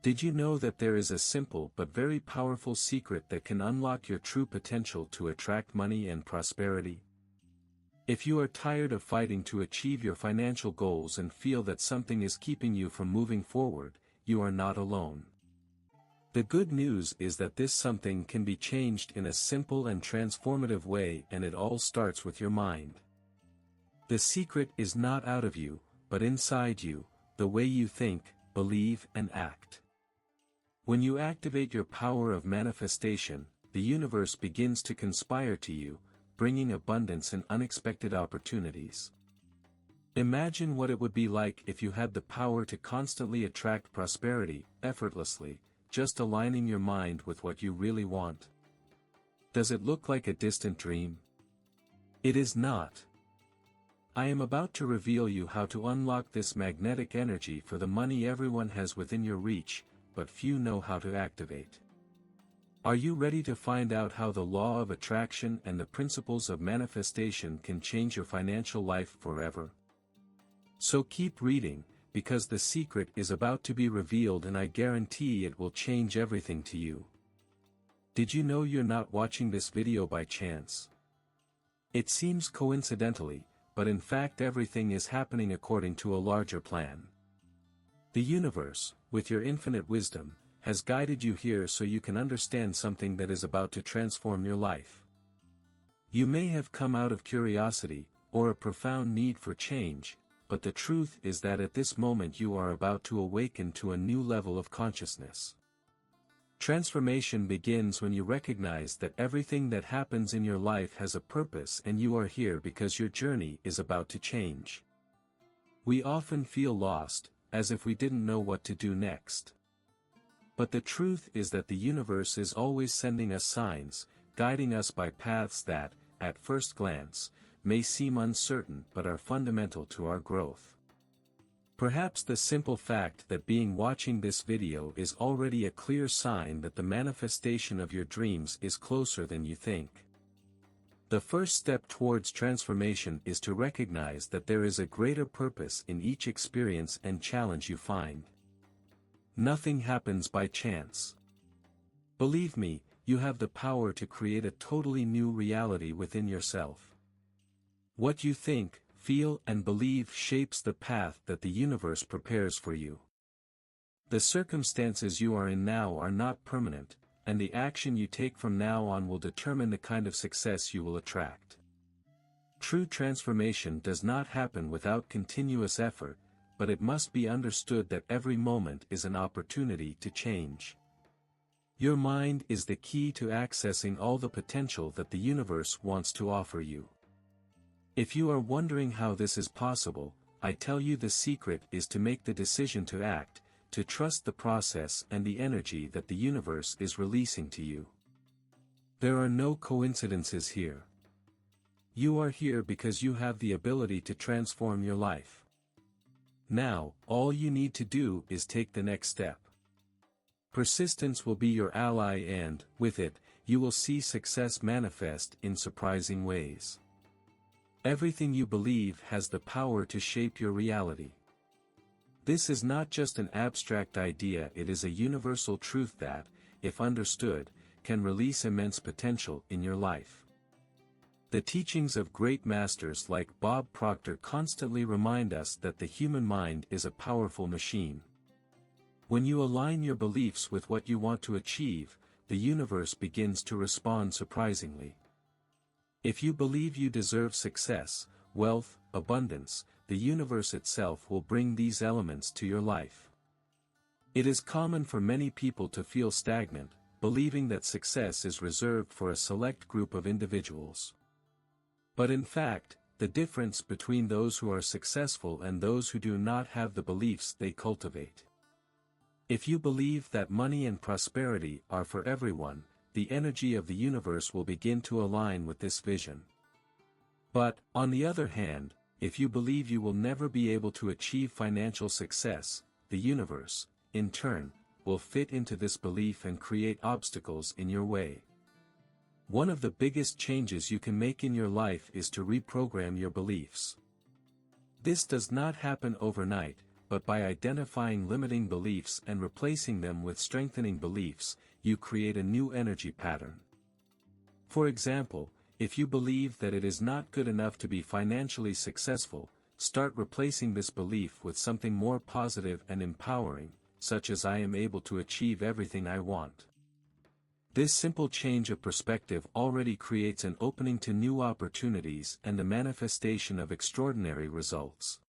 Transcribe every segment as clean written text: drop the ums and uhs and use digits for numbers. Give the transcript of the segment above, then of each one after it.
Did you know that there is a simple but very powerful secret that can unlock your true potential to attract money and prosperity? If you are tired of fighting to achieve your financial goals and feel that something is keeping you from moving forward, you are not alone. The good news is that this something can be changed in a simple and transformative way, and it all starts with your mind. The secret is not out of you, but inside you, the way you think, believe and act. When you activate your power of manifestation, the universe begins to conspire to you, bringing abundance and unexpected opportunities. Imagine what it would be like if you had the power to constantly attract prosperity, effortlessly, just aligning your mind with what you really want. Does it look like a distant dream? It is not. I am about to reveal you how to unlock this magnetic energy for the money everyone has within your reach, but few know how to activate. Are you ready to find out how the law of attraction and the principles of manifestation can change your financial life forever? So keep reading, because the secret is about to be revealed and I guarantee it will change everything to you. Did you know you're not watching this video by chance? It seems coincidentally, but in fact everything is happening according to a larger plan. The universe, with your infinite wisdom, has guided you here so you can understand something that is about to transform your life. You may have come out of curiosity, or a profound need for change, but the truth is that at this moment you are about to awaken to a new level of consciousness. Transformation begins when you recognize that everything that happens in your life has a purpose and you are here because your journey is about to change. We often feel lost, as if we didn't know what to do next. But the truth is that the universe is always sending us signs, guiding us by paths that, at first glance, may seem uncertain but are fundamental to our growth. Perhaps the simple fact that being watching this video is already a clear sign that the manifestation of your dreams is closer than you think. The first step towards transformation is to recognize that there is a greater purpose in each experience and challenge you find. Nothing happens by chance. Believe me, you have the power to create a totally new reality within yourself. What you think, feel and believe shapes the path that the universe prepares for you. The circumstances you are in now are not permanent, and the action you take from now on will determine the kind of success you will attract. True transformation does not happen without continuous effort, but it must be understood that every moment is an opportunity to change. Your mind is the key to accessing all the potential that the universe wants to offer you. If you are wondering how this is possible, I tell you the secret is to make the decision to act, to trust the process and the energy that the universe is releasing to you. There are no coincidences here. You are here because you have the ability to transform your life. Now, all you need to do is take the next step. Persistence will be your ally and, with it, you will see success manifest in surprising ways. Everything you believe has the power to shape your reality. This is not just an abstract idea, it is a universal truth that, if understood, can release immense potential in your life. The teachings of great masters like Bob Proctor constantly remind us that the human mind is a powerful machine. When you align your beliefs with what you want to achieve, the universe begins to respond surprisingly. If you believe you deserve success, wealth, abundance, the universe itself will bring these elements to your life. It is common for many people to feel stagnant, believing that success is reserved for a select group of individuals. But in fact, the difference between those who are successful and those who do not have the beliefs they cultivate. If you believe that money and prosperity are for everyone, the energy of the universe will begin to align with this vision. But, on the other hand, if you believe you will never be able to achieve financial success, the universe, in turn, will fit into this belief and create obstacles in your way. One of the biggest changes you can make in your life is to reprogram your beliefs. This does not happen overnight, but by identifying limiting beliefs and replacing them with strengthening beliefs, you create a new energy pattern. For example, if you believe that it is not good enough to be financially successful, start replacing this belief with something more positive and empowering, such as I am able to achieve everything I want. This simple change of perspective already creates an opening to new opportunities and the manifestation of extraordinary results.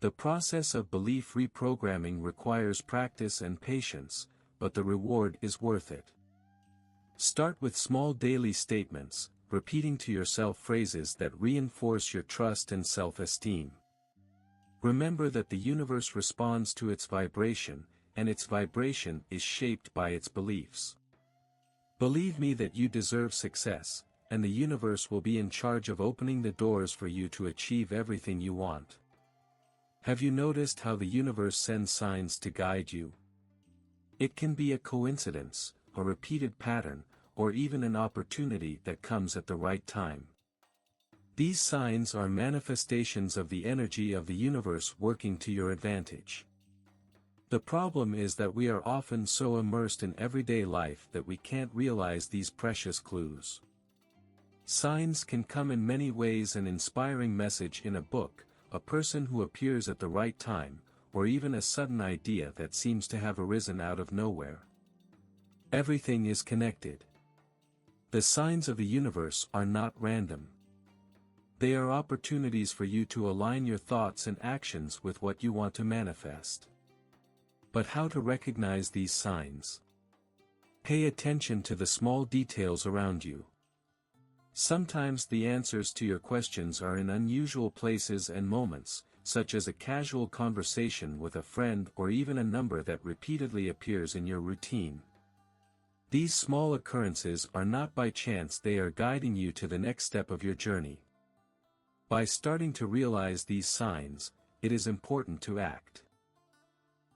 The process of belief reprogramming requires practice and patience, but the reward is worth it. Start with small daily statements, repeating to yourself phrases that reinforce your trust and self-esteem. Remember that the universe responds to its vibration, and its vibration is shaped by its beliefs. Believe me that you deserve success, and the universe will be in charge of opening the doors for you to achieve everything you want. Have you noticed how the universe sends signs to guide you? It can be a coincidence, a repeated pattern, or even an opportunity that comes at the right time. These signs are manifestations of the energy of the universe working to your advantage. The problem is that we are often so immersed in everyday life that we can't realize these precious clues. Signs can come in many ways: an inspiring message in a book, a person who appears at the right time, or even a sudden idea that seems to have arisen out of nowhere. Everything is connected. The signs of the universe are not random. They are opportunities for you to align your thoughts and actions with what you want to manifest. But how to recognize these signs? Pay attention to the small details around you. Sometimes the answers to your questions are in unusual places and moments, such as a casual conversation with a friend or even a number that repeatedly appears in your routine. These small occurrences are not by chance, they are guiding you to the next step of your journey. By starting to realize these signs, it is important to act.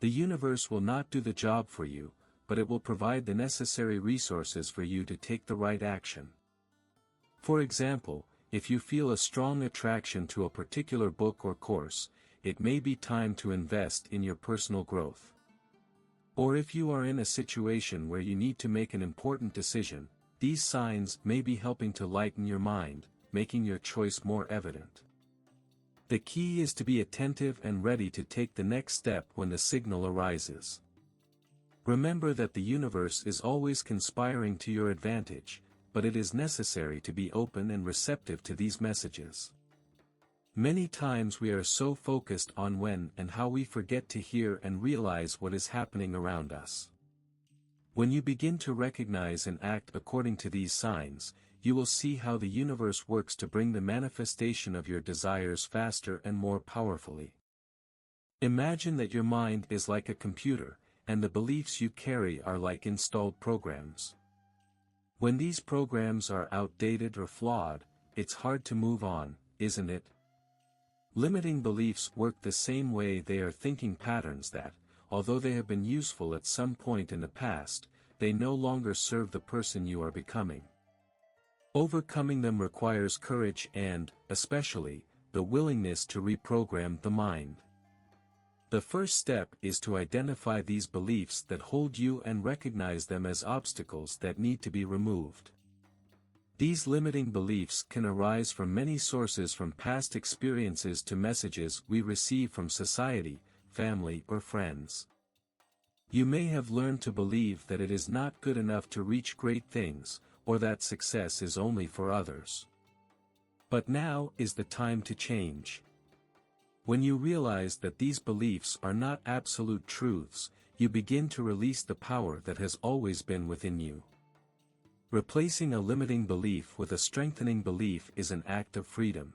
The universe will not do the job for you, but it will provide the necessary resources for you to take the right action. For example, if you feel a strong attraction to a particular book or course, it may be time to invest in your personal growth. Or if you are in a situation where you need to make an important decision, these signs may be helping to lighten your mind, making your choice more evident. The key is to be attentive and ready to take the next step when the signal arises. Remember that the universe is always conspiring to your advantage, but it is necessary to be open and receptive to these messages. Many times we are so focused on when and how we forget to hear and realize what is happening around us. When you begin to recognize and act according to these signs, you will see how the universe works to bring the manifestation of your desires faster and more powerfully. Imagine that your mind is like a computer, and the beliefs you carry are like installed programs. When these programs are outdated or flawed, it's hard to move on, isn't it? Limiting beliefs work the same way. They are thinking patterns that, although they have been useful at some point in the past, they no longer serve the person you are becoming. Overcoming them requires courage and, especially, the willingness to reprogram the mind. The first step is to identify these beliefs that hold you and recognize them as obstacles that need to be removed. These limiting beliefs can arise from many sources, from past experiences to messages we receive from society, family, or friends. You may have learned to believe that it is not good enough to reach great things, or that success is only for others. But now is the time to change. When you realize that these beliefs are not absolute truths, you begin to release the power that has always been within you. Replacing a limiting belief with a strengthening belief is an act of freedom.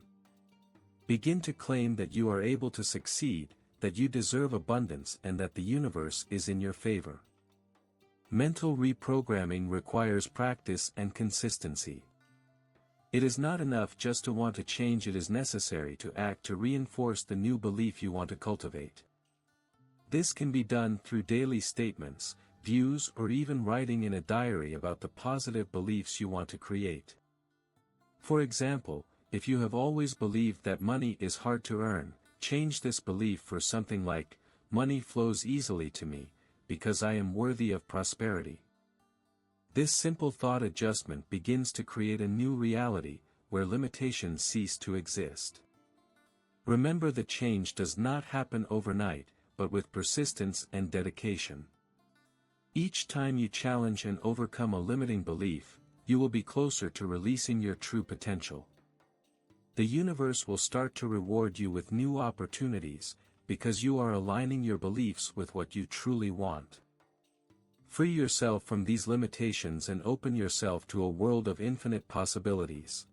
Begin to claim that you are able to succeed, that you deserve abundance, and that the universe is in your favor. Mental reprogramming requires practice and consistency. It is not enough just to want to change, it is necessary to act to reinforce the new belief you want to cultivate. This can be done through daily statements, views, or even writing in a diary about the positive beliefs you want to create. For example, if you have always believed that money is hard to earn, Change this belief for something like, money flows easily to me, because I am worthy of prosperity. This simple thought adjustment begins to create a new reality, where limitations cease to exist. Remember that change does not happen overnight, but with persistence and dedication. Each time you challenge and overcome a limiting belief, you will be closer to releasing your true potential. The universe will start to reward you with new opportunities, because you are aligning your beliefs with what you truly want. Free yourself from these limitations and open yourself to a world of infinite possibilities.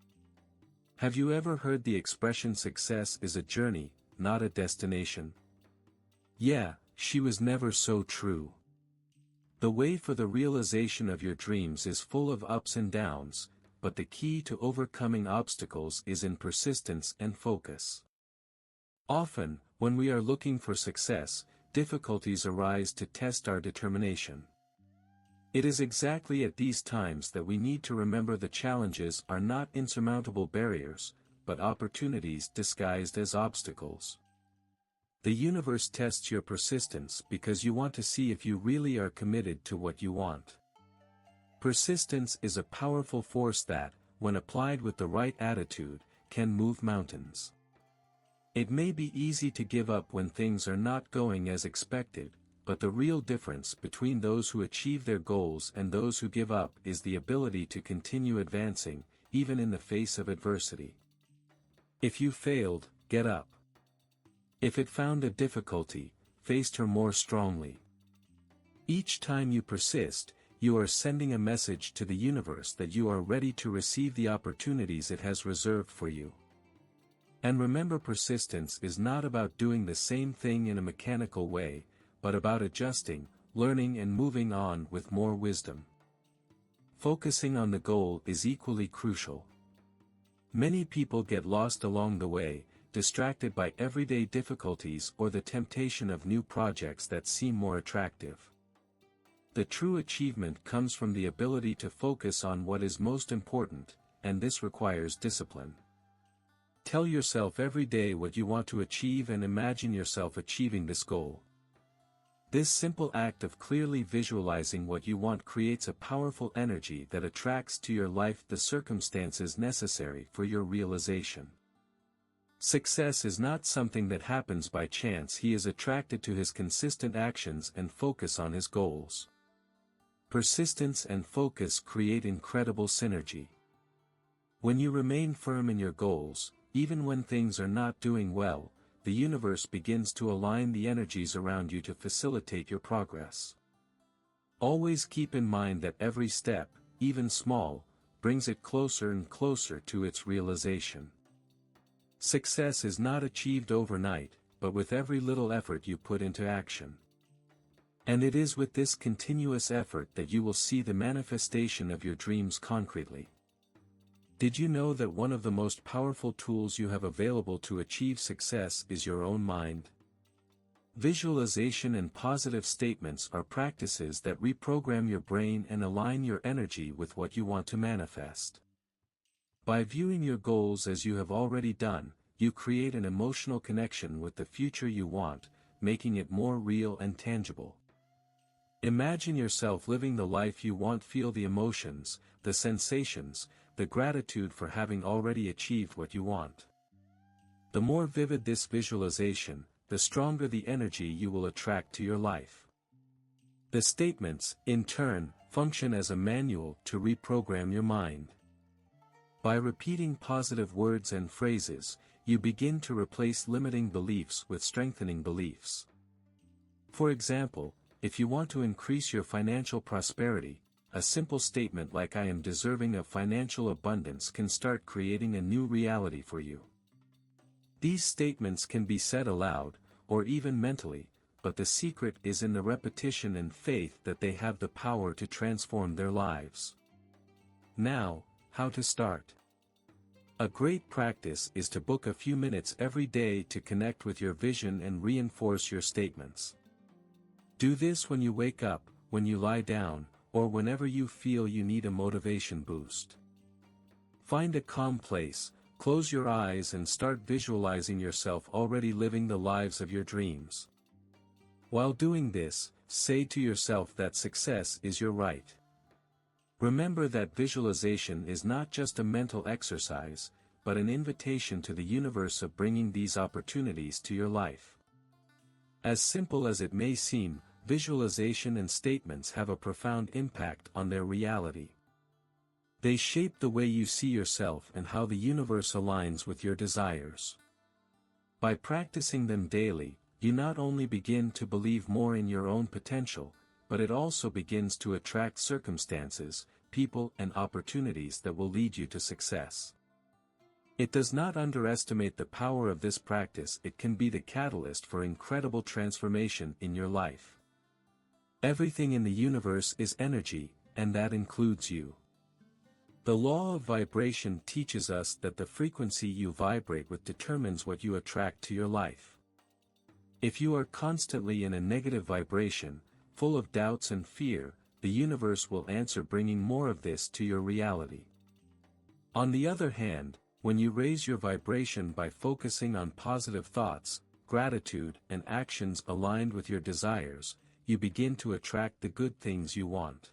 Have you ever heard the expression success is a journey, not a destination? Yeah, she was never so true. The way for the realization of your dreams is full of ups and downs, but the key to overcoming obstacles is in persistence and focus. Often, when we are looking for success, difficulties arise to test our determination. It is exactly at these times that we need to remember the challenges are not insurmountable barriers, but opportunities disguised as obstacles. The universe tests your persistence because you want to see if you really are committed to what you want. Persistence is a powerful force that, when applied with the right attitude, can move mountains. It may be easy to give up when things are not going as expected, but the real difference between those who achieve their goals and those who give up is the ability to continue advancing, even in the face of adversity. If you failed, get up. If it found a difficulty, face her more strongly. Each time you persist, you are sending a message to the universe that you are ready to receive the opportunities it has reserved for you. And remember, persistence is not about doing the same thing in a mechanical way, but about adjusting, learning and moving on with more wisdom. Focusing on the goal is equally crucial. Many people get lost along the way, distracted by everyday difficulties or the temptation of new projects that seem more attractive. The true achievement comes from the ability to focus on what is most important, and this requires discipline. Tell yourself every day what you want to achieve and imagine yourself achieving this goal. This simple act of clearly visualizing what you want creates a powerful energy that attracts to your life the circumstances necessary for your realization. Success is not something that happens by chance. He is attracted to his consistent actions and focus on his goals. Persistence and focus create incredible synergy. When you remain firm in your goals, even when things are not doing well, the universe begins to align the energies around you to facilitate your progress. Always keep in mind that every step, even small, brings it closer and closer to its realization. Success is not achieved overnight, but with every little effort you put into action. And it is with this continuous effort that you will see the manifestation of your dreams concretely. Did you know that one of the most powerful tools you have available to achieve success is your own mind? Visualization and positive statements are practices that reprogram your brain and align your energy with what you want to manifest. By viewing your goals as you have already done, you create an emotional connection with the future you want, making it more real and tangible. Imagine yourself living the life you want. Feel the emotions, the sensations, the gratitude for having already achieved what you want. The more vivid this visualization, the stronger the energy you will attract to your life. The statements, in turn, function as a manual to reprogram your mind. By repeating positive words and phrases, you begin to replace limiting beliefs with strengthening beliefs. For example, if you want to increase your financial prosperity, a simple statement like "I am deserving of financial abundance" can start creating a new reality for you. These statements can be said aloud, or even mentally, but the secret is in the repetition and faith that they have the power to transform their lives. Now, how to start? A great practice is to book a few minutes every day to connect with your vision and reinforce your statements. Do this when you wake up, when you lie down, or whenever you feel you need a motivation boost. Find a calm place, Close your eyes and start visualizing yourself already living the lives of your dreams. While doing this, say to yourself that success is your right. Remember that visualization is not just a mental exercise, but an invitation to the universe of bringing these opportunities to your life. As simple as it may seem, visualization and statements have a profound impact on their reality. They shape the way you see yourself and how the universe aligns with your desires. By practicing them daily, you not only begin to believe more in your own potential, but it also begins to attract circumstances, people and opportunities that will lead you to success. It does not underestimate the power of this practice. It can be the catalyst for incredible transformation in your life. Everything in the universe is energy, and that includes you. The law of vibration teaches us that the frequency you vibrate with determines what you attract to your life. If you are constantly in a negative vibration, full of doubts and fear, the universe will answer bringing more of this to your reality. On the other hand, when you raise your vibration by focusing on positive thoughts, gratitude, and actions aligned with your desires, you begin to attract the good things you want.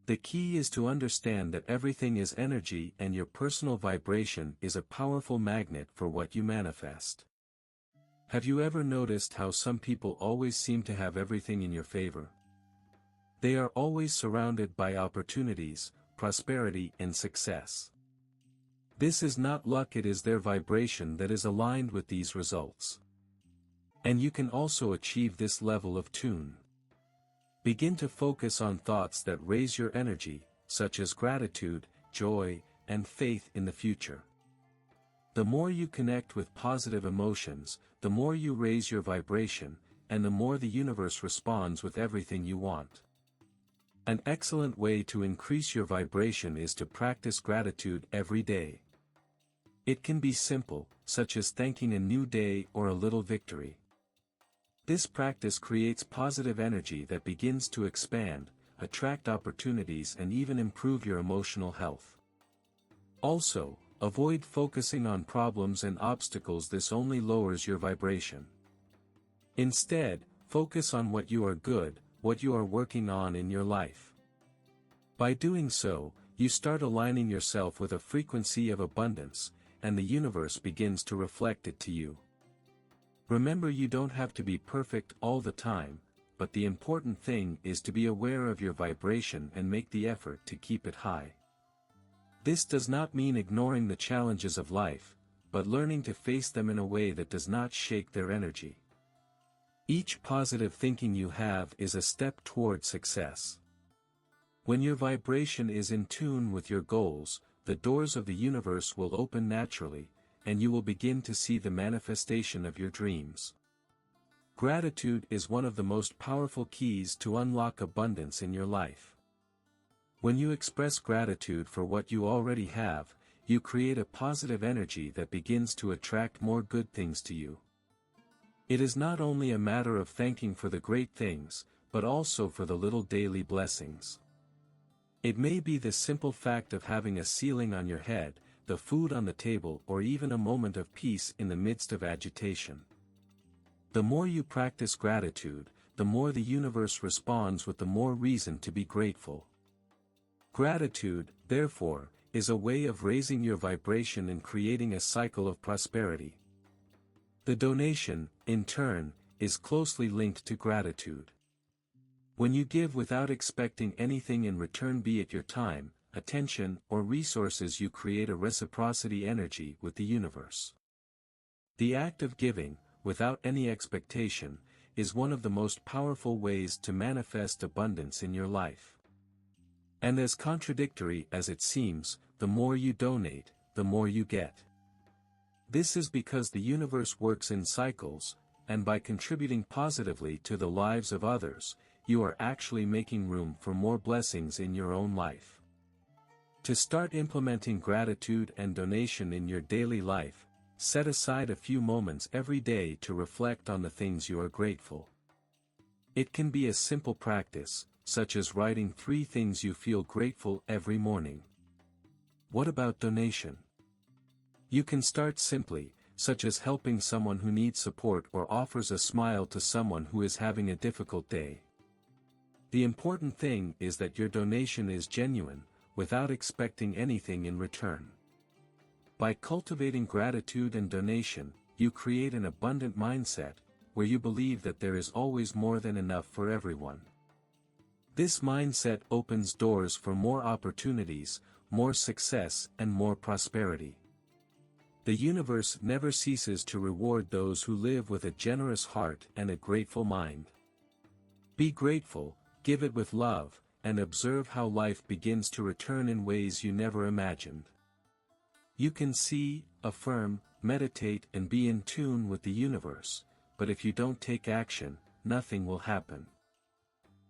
The key is to understand that everything is energy and your personal vibration is a powerful magnet for what you manifest. Have you ever noticed how some people always seem to have everything in your favor? They are always surrounded by opportunities, prosperity, and success. This is not luck, it is their vibration that is aligned with these results. And you can also achieve this level of tune. Begin to focus on thoughts that raise your energy, such as gratitude, joy, and faith in the future. The more you connect with positive emotions, the more you raise your vibration, and the more the universe responds with everything you want. An excellent way to increase your vibration is to practice gratitude every day. It can be simple, such as thanking a new day or a little victory. This practice creates positive energy that begins to expand, attract opportunities, and even improve your emotional health. Also, avoid focusing on problems and obstacles. This only lowers your vibration. Instead, focus on what you are good, what you are working on in your life. By doing so, you start aligning yourself with a frequency of abundance, and the universe begins to reflect it to you. Remember, you don't have to be perfect all the time, but the important thing is to be aware of your vibration and make the effort to keep it high. This does not mean ignoring the challenges of life, but learning to face them in a way that does not shake their energy. Each positive thinking you have is a step toward success. When your vibration is in tune with your goals, the doors of the universe will open naturally, and you will begin to see the manifestation of your dreams. Gratitude is one of the most powerful keys to unlock abundance in your life. When you express gratitude for what you already have, you create a positive energy that begins to attract more good things to you. It is not only a matter of thanking for the great things, but also for the little daily blessings. It may be the simple fact of having a ceiling on your head, the food on the table, or even a moment of peace in the midst of agitation. The more you practice gratitude, the more the universe responds with the more reason to be grateful. Gratitude, therefore, is a way of raising your vibration and creating a cycle of prosperity. The donation, in turn, is closely linked to gratitude. When you give without expecting anything in return, be it your time, attention, or resources, you create a reciprocity energy with the universe. The act of giving, without any expectation, is one of the most powerful ways to manifest abundance in your life. And as contradictory as it seems, the more you donate, the more you get. This is because the universe works in cycles, and by contributing positively to the lives of others, you are actually making room for more blessings in your own life. To start implementing gratitude and donation in your daily life, set aside a few moments every day to reflect on the things you are grateful. It can be a simple practice, such as writing 3 things you feel grateful every morning. What about donation? You can start simply, such as helping someone who needs support or offers a smile to someone who is having a difficult day. The important thing is that your donation is genuine, without expecting anything in return. By cultivating gratitude and donation, you create an abundant mindset, where you believe that there is always more than enough for everyone. This mindset opens doors for more opportunities, more success and more prosperity. The universe never ceases to reward those who live with a generous heart and a grateful mind. Be grateful, give it with love, and observe how life begins to return in ways you never imagined. You can see, affirm, meditate and be in tune with the universe, but if you don't take action, nothing will happen.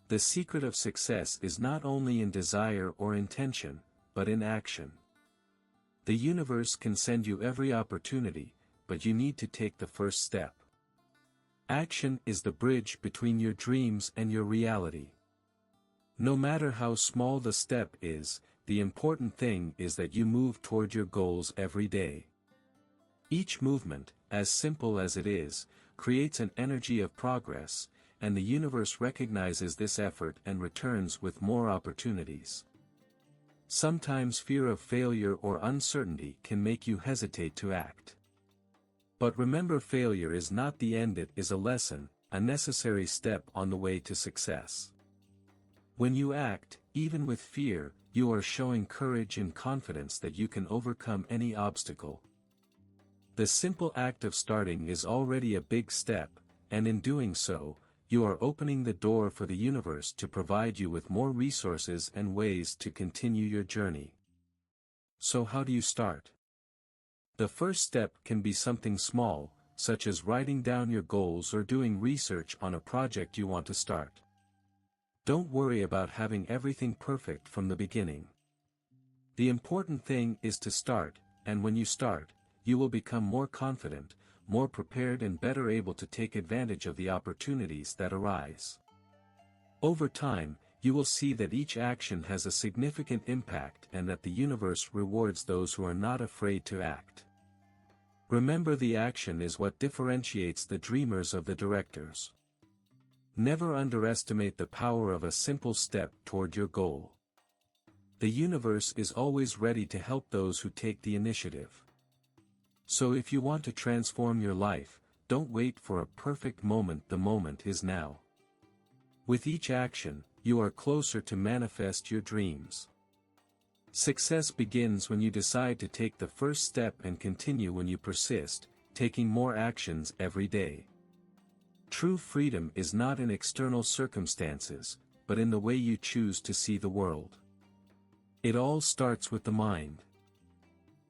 The secret of success is not only in desire or intention, but in action. The universe can send you every opportunity, but you need to take the first step. Action is the bridge between your dreams and your reality. No matter how small the step is, the important thing is that you move toward your goals every day. Each movement, as simple as it is, creates an energy of progress, and the universe recognizes this effort and returns with more opportunities. Sometimes fear of failure or uncertainty can make you hesitate to act. But remember, failure is not the end, it is a lesson, a necessary step on the way to success. When you act, even with fear, you are showing courage and confidence that you can overcome any obstacle. The simple act of starting is already a big step, and in doing so, you are opening the door for the universe to provide you with more resources and ways to continue your journey. So how do you start? The first step can be something small, such as writing down your goals or doing research on a project you want to start. Don't worry about having everything perfect from the beginning. The important thing is to start, and when you start, you will become more confident, more prepared and better able to take advantage of the opportunities that arise. Over time, you will see that each action has a significant impact and that the universe rewards those who are not afraid to act. Remember, the action is what differentiates the dreamers of the directors. Never underestimate the power of a simple step toward your goal. The universe is always ready to help those who take the initiative. So if you want to transform your life, don't wait for a perfect moment, the moment is now. With each action, you are closer to manifest your dreams. Success begins when you decide to take the first step and continue when you persist, taking more actions every day. True freedom is not in external circumstances, but in the way you choose to see the world. It all starts with the mind.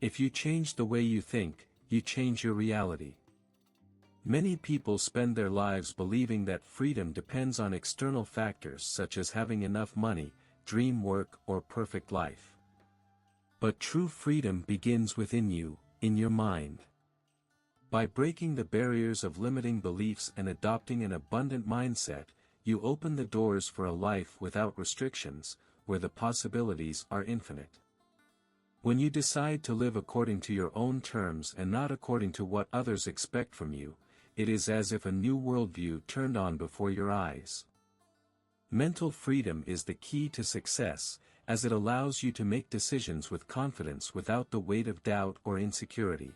If you change the way you think, you change your reality. Many people spend their lives believing that freedom depends on external factors such as having enough money, dream work, or perfect life. But true freedom begins within you, in your mind. By breaking the barriers of limiting beliefs and adopting an abundant mindset, you open the doors for a life without restrictions, where the possibilities are infinite. When you decide to live according to your own terms and not according to what others expect from you, it is as if a new worldview turned on before your eyes. Mental freedom is the key to success, as it allows you to make decisions with confidence without the weight of doubt or insecurity.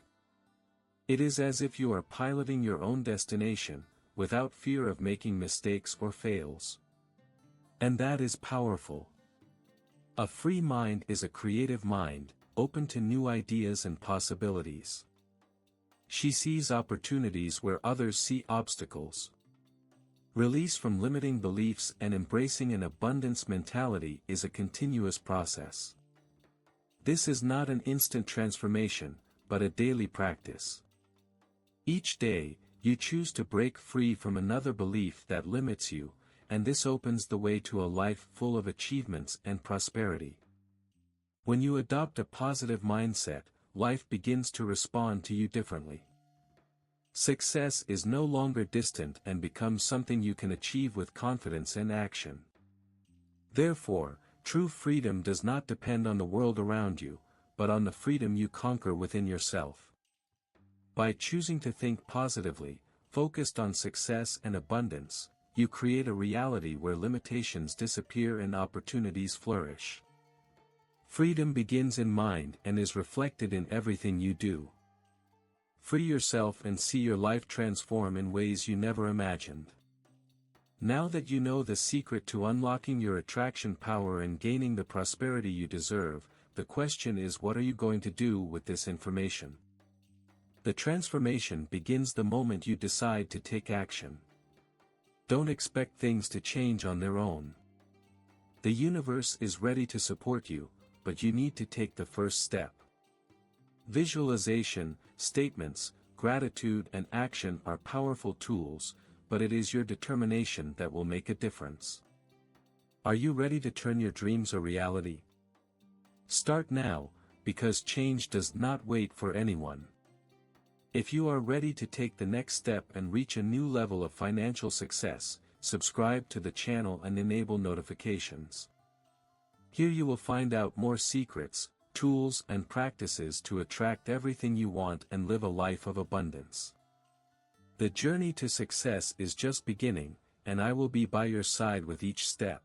It is as if you are piloting your own destination, without fear of making mistakes or fails. And that is powerful. A free mind is a creative mind, open to new ideas and possibilities. She sees opportunities where others see obstacles. Release from limiting beliefs and embracing an abundance mentality is a continuous process. This is not an instant transformation, but a daily practice. Each day, you choose to break free from another belief that limits you, and this opens the way to a life full of achievements and prosperity. When you adopt a positive mindset, life begins to respond to you differently. Success is no longer distant and becomes something you can achieve with confidence and action. Therefore, true freedom does not depend on the world around you, but on the freedom you conquer within yourself. By choosing to think positively, focused on success and abundance, you create a reality where limitations disappear and opportunities flourish. Freedom begins in mind and is reflected in everything you do. Free yourself and see your life transform in ways you never imagined. Now that you know the secret to unlocking your attraction power and gaining the prosperity you deserve, the question is, what are you going to do with this information? The transformation begins the moment you decide to take action. Don't expect things to change on their own. The universe is ready to support you, but you need to take the first step. Visualization, statements, gratitude and action are powerful tools, but it is your determination that will make a difference. Are you ready to turn your dreams a reality? Start now, because change does not wait for anyone. If you are ready to take the next step and reach a new level of financial success, subscribe to the channel and enable notifications. Here you will find out more secrets, tools and practices to attract everything you want and live a life of abundance. The journey to success is just beginning, and I will be by your side with each step.